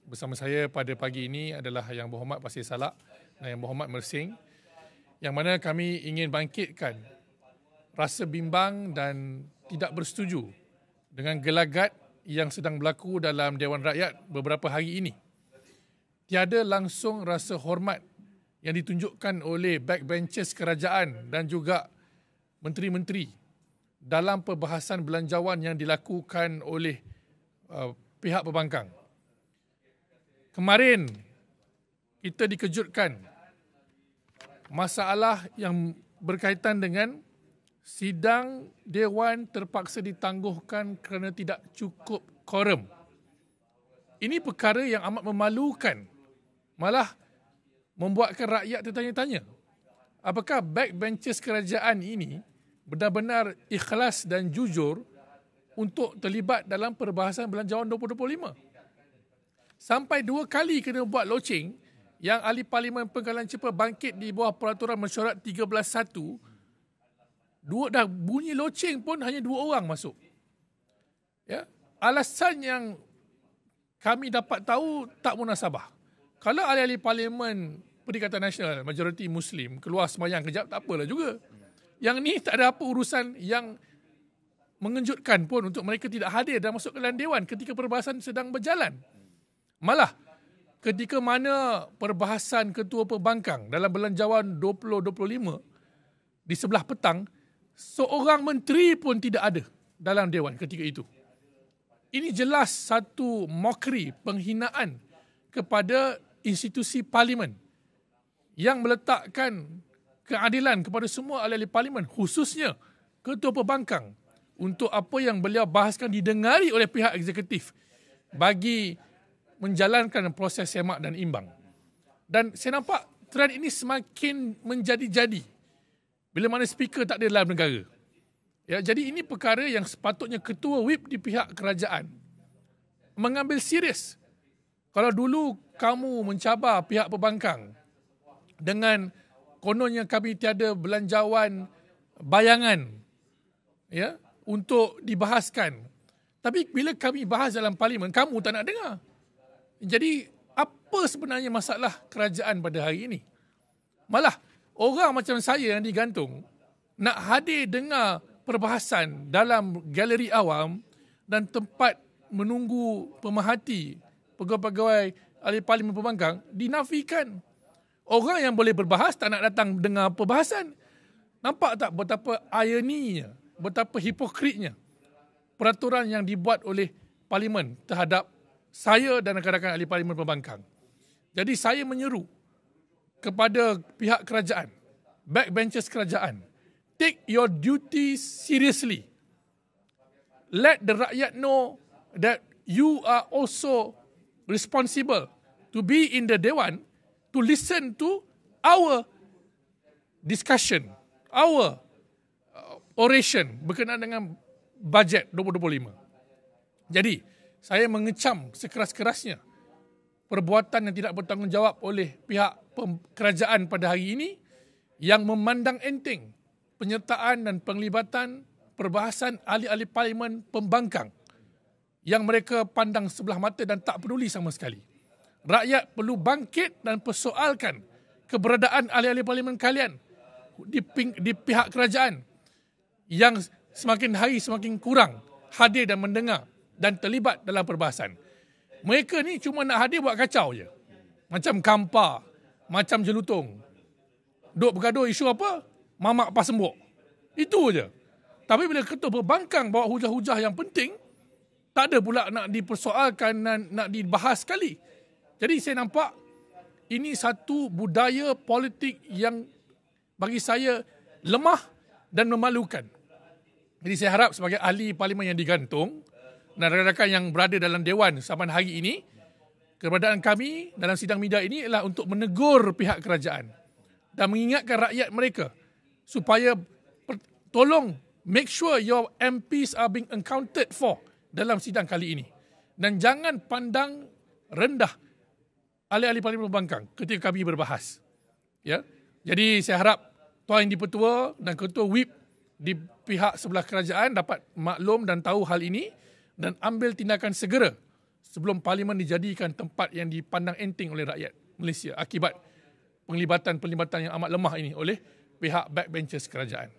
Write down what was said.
Bersama saya pada pagi ini adalah Yang Berhormat Pasir Salak dan Yang Berhormat Mersing, yang mana kami ingin bangkitkan rasa bimbang dan tidak bersetuju dengan gelagat yang sedang berlaku dalam Dewan Rakyat beberapa hari ini. Tiada langsung rasa hormat yang ditunjukkan oleh backbenchers kerajaan dan juga menteri-menteri dalam perbahasan belanjawan yang dilakukan oleh pihak pembangkang. Kemarin kita dikejutkan masalah yang berkaitan dengan sidang Dewan terpaksa ditangguhkan kerana tidak cukup korum. Ini perkara yang amat memalukan, malah membuatkan rakyat tertanya-tanya. Apakah backbenchers kerajaan ini benar-benar ikhlas dan jujur untuk terlibat dalam perbahasan belanjawan 2025? Sampai 2 kali kena buat loceng yang Ahli Parlimen Pengkalan Cepa bangkit di bawah Peraturan Mesyuarat 13.1. Dah bunyi loceng pun hanya 2 orang masuk. Ya, alasan yang kami dapat tahu tak munasabah. Kalau ahli-ahli Parlimen Perikatan Nasional, majoriti Muslim, keluar semayang kejap, tak apalah juga. Yang ni tak ada apa urusan yang mengejutkan pun untuk mereka tidak hadir dan masuk ke dalam Dewan ketika perbahasan sedang berjalan. Malah, ketika mana perbahasan Ketua Pembangkang dalam belanjawan 2025 di sebelah petang, seorang menteri pun tidak ada dalam Dewan ketika itu. Ini jelas satu mockery, penghinaan kepada institusi Parlimen yang meletakkan keadilan kepada semua ahli-ahli Parlimen, khususnya Ketua Pembangkang, untuk apa yang beliau bahaskan didengari oleh pihak eksekutif bagi menjalankan proses semak dan imbang. Dan saya nampak trend ini semakin menjadi-jadi bila mana speaker tak ada dalam negara. Ya, jadi ini perkara yang sepatutnya ketua whip di pihak kerajaan mengambil serius. Kalau dulu kamu mencabar pihak pembangkang dengan kononnya kami tiada belanjawan bayangan, ya, untuk dibahaskan. Tapi bila kami bahas dalam parlimen, kamu tak nak dengar. Jadi, apa sebenarnya masalah kerajaan pada hari ini? Malah, orang macam saya yang digantung nak hadir dengar perbahasan dalam galeri awam dan tempat menunggu pemerhati pegawai-pegawai ahli Parlimen Pembangkang dinafikan. Orang yang boleh berbahas tak nak datang dengar perbahasan. Nampak tak betapa ironinya, betapa hipokritnya peraturan yang dibuat oleh Parlimen terhadap saya dan rakan-rakan ahli Parlimen Pembangkang. Jadi saya menyeru kepada pihak kerajaan, backbenchers kerajaan, take your duty seriously. Let the rakyat know that you are also responsible to be in the Dewan to listen to our discussion, our oration berkenaan dengan bajet 2025. Jadi, saya mengecam sekeras-kerasnya perbuatan yang tidak bertanggungjawab oleh pihak kerajaan pada hari ini yang memandang enteng penyertaan dan penglibatan perbahasan ahli-ahli Parlimen Pembangkang yang mereka pandang sebelah mata dan tak peduli sama sekali. Rakyat perlu bangkit dan persoalkan keberadaan ahli-ahli Parlimen kalian di pihak kerajaan yang semakin hari semakin kurang hadir dan mendengar dan terlibat dalam perbahasan. Mereka ni cuma nak hadir buat kacau je. Macam Kampa, macam Jelutong. Duk bergaduh isu apa? Mamak Pasembok. Itu je. Tapi bila Ketua Pembangkang bawa hujah-hujah yang penting, tak ada pula nak dipersoalkan dan nak dibahas sekali. Jadi saya nampak ini satu budaya politik yang bagi saya lemah dan memalukan. Jadi saya harap sebagai ahli Parlimen yang digantung dan rakan-rakan yang berada dalam Dewan sampai hari ini, keberadaan kami dalam sidang media ini adalah untuk menegur pihak kerajaan dan mengingatkan rakyat mereka supaya tolong make sure your MPs are being accounted for dalam sidang kali ini. Dan jangan pandang rendah ahli-ahli Parlimen Pembangkang ketika kami berbahas. Ya. Jadi saya harap Tuan Yang di-Pertua dan Ketua Whip di pihak sebelah kerajaan dapat maklum dan tahu hal ini dan ambil tindakan segera sebelum Parlimen dijadikan tempat yang dipandang enteng oleh rakyat Malaysia akibat penglibatan yang amat lemah ini oleh pihak backbenchers kerajaan.